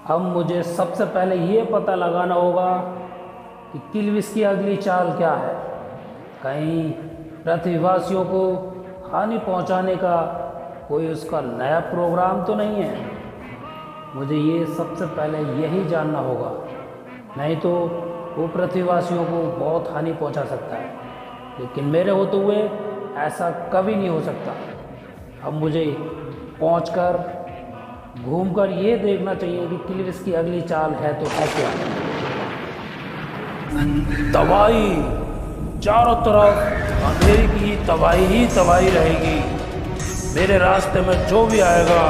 अब मुझे सबसे पहले ये पता लगाना होगा कि किल्विस की अगली चाल क्या है। कहीं पृथ्वीवासियों को हानि पहुंचाने का कोई उसका नया प्रोग्राम तो नहीं है। मुझे ये सबसे पहले यही जानना होगा, नहीं तो वो पृथ्वीवासियों को बहुत हानि पहुंचा सकता है, लेकिन मेरे होते हुए ऐसा कभी नहीं हो सकता। अब मुझे पहुंचकर घूमकर ये देखना चाहिए कि किल्विस की अगली चाल है तो है क्या। तबाही, चारों तरफ अंधेरे की ही तबाही रहेगी। मेरे रास्ते में जो भी आएगा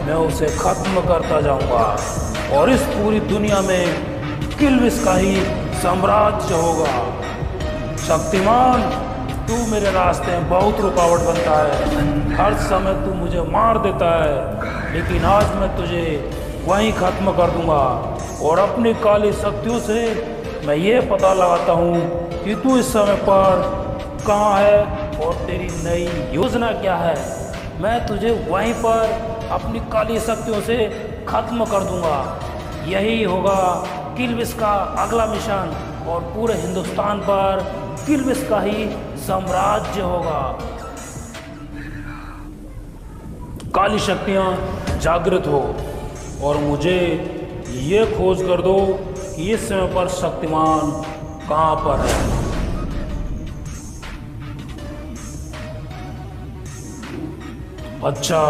मैं उसे खत्म करता जाऊंगा और इस पूरी दुनिया में किल्विस का ही साम्राज्य होगा। शक्तिमान, तू मेरे रास्ते में बहुत रुकावट बनता है। हर समय तू मुझे मार देता है, लेकिन आज मैं तुझे वहीं खत्म कर दूंगा और अपनी काली शक्तियों से मैं ये पता लगाता हूँ कि तू इस समय पर कहाँ है और तेरी नई योजना क्या है। मैं तुझे वहीं पर अपनी काली शक्तियों से खत्म कर दूंगा। यही होगा किल्विस का अगला मिशन और पूरे हिंदुस्तान पर किल्विस का ही साम्राज्य होगा। काली शक्तियाँ जागृत हो और मुझे ये खोज कर दो कि इस समय पर शक्तिमान कहाँ पर है। अच्छा,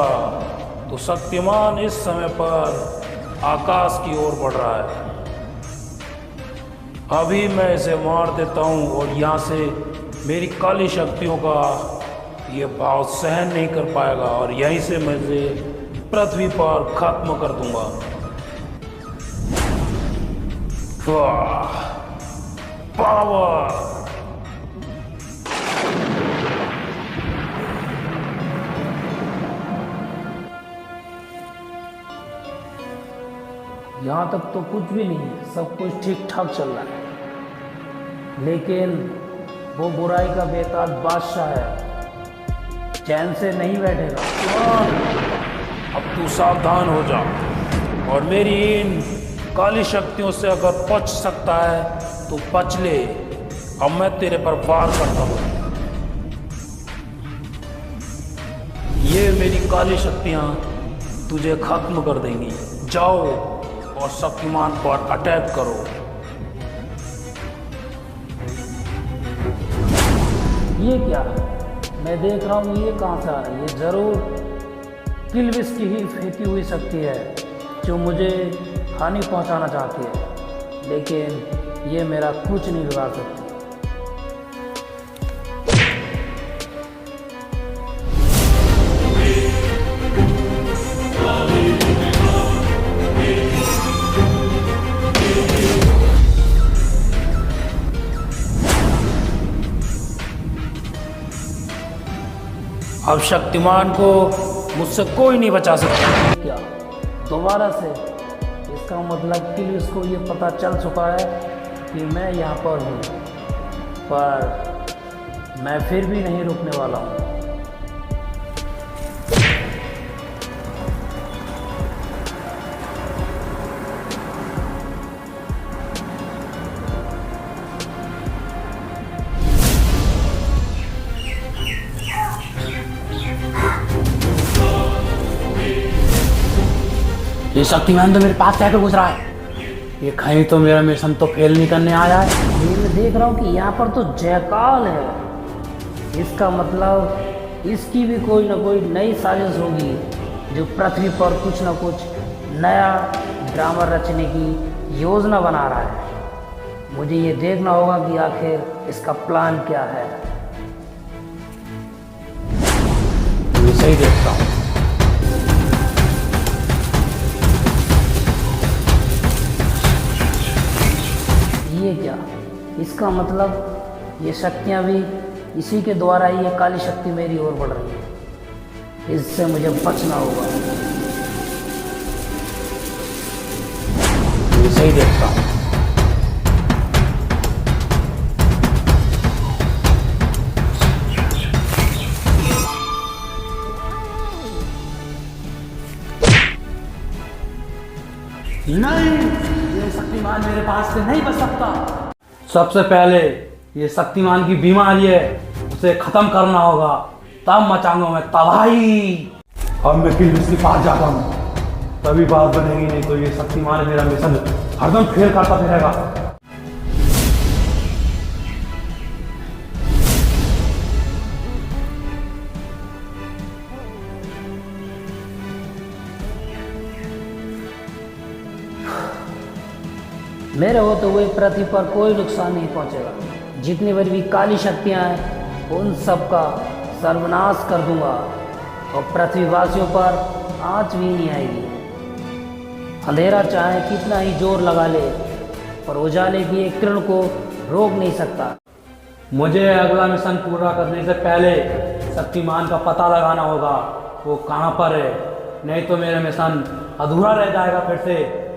तो शक्तिमान इस समय पर आकाश की ओर बढ़ रहा है। अभी मैं इसे मार देता हूँ और यहाँ से मेरी काली शक्तियों का ये भाव सहन नहीं कर पाएगा और यहीं से मैं इसे पृथ्वी पर खत्म कर दूंगा। पावर, यहाँ तक तो कुछ भी नहीं है, सब कुछ ठीक ठाक चल रहा है, लेकिन वो बुराई का बेताज बादशाह है, चैन से नहीं बैठेगा। अब तू सावधान हो जा और मेरी इन काली शक्तियों से अगर बच सकता है तो बच ले। अब मैं तेरे पर वार करता हूँ। ये मेरी काली शक्तियाँ तुझे खत्म कर देंगी। जाओ और शक्तिमान पर अटैक करो। ये क्या, मैं देख रहा हूँ ये कहाँ से आ रही है। ये जरूर किल्विस की ही फेंकी हुई शक्ति है जो मुझे हानि पहुंचाना चाहती है, लेकिन ये मेरा कुछ नहीं बिगाड़ सकती। अब शक्तिमान को मुझसे कोई नहीं बचा सकता। क्या दोबारा से? इसका मतलब कि उसको ये पता चल चुका है कि मैं यहाँ पर हूँ, पर मैं फिर भी नहीं रुकने वाला हूँ। ये शक्तिमान तो मेरे पास से आकर गुजर रहा है। ये कहीं तो मेरा मिशन तो फेल नहीं करने आया है। ये मैं देख रहा हूँ कि यहाँ पर तो जयकाल है। इसका मतलब इसकी भी कोई ना कोई नई साजिश होगी जो पृथ्वी पर कुछ ना कुछ नया ड्रामा रचने की योजना बना रहा है। मुझे ये देखना होगा कि आखिर इसका प्लान क्या है। मैं सही देखता हूँ। ये क्या, इसका मतलब ये शक्तियाँ भी इसी के द्वारा ही ये काली शक्ति मेरी ओर बढ़ रही है। इससे मुझे बचना होगा। मैं सही देखता हूँ। नहीं, ये शक्तिमान मेरे पास से नहीं बच सकता। सबसे पहले ये शक्तिमान की बीमारी है, उसे खत्म करना होगा, तब मचाऊंगा मैं तबाही। अब मैं किलबिश के पास जाता हूँ, तभी बात बनेगी, नहीं तो ये शक्तिमान मेरा मिशन हरदम फेल करता फिरेगा। मेरे होते हुए पृथ्वी पर कोई नुकसान नहीं पहुंचेगा। जितनी बड़ी भी काली शक्तियां हैं उन सब का सर्वनाश कर दूंगा और पृथ्वीवासियों पर आंच भी नहीं आएगी। अंधेरा चाहे कितना ही जोर लगा ले, पर उजाले की एक किरण को रोक नहीं सकता। मुझे अगला मिशन पूरा करने से पहले शक्तिमान का पता लगाना होगा, वो कहाँ पर है, नहीं तो मेरा मिशन अधूरा रह जाएगा फिर से।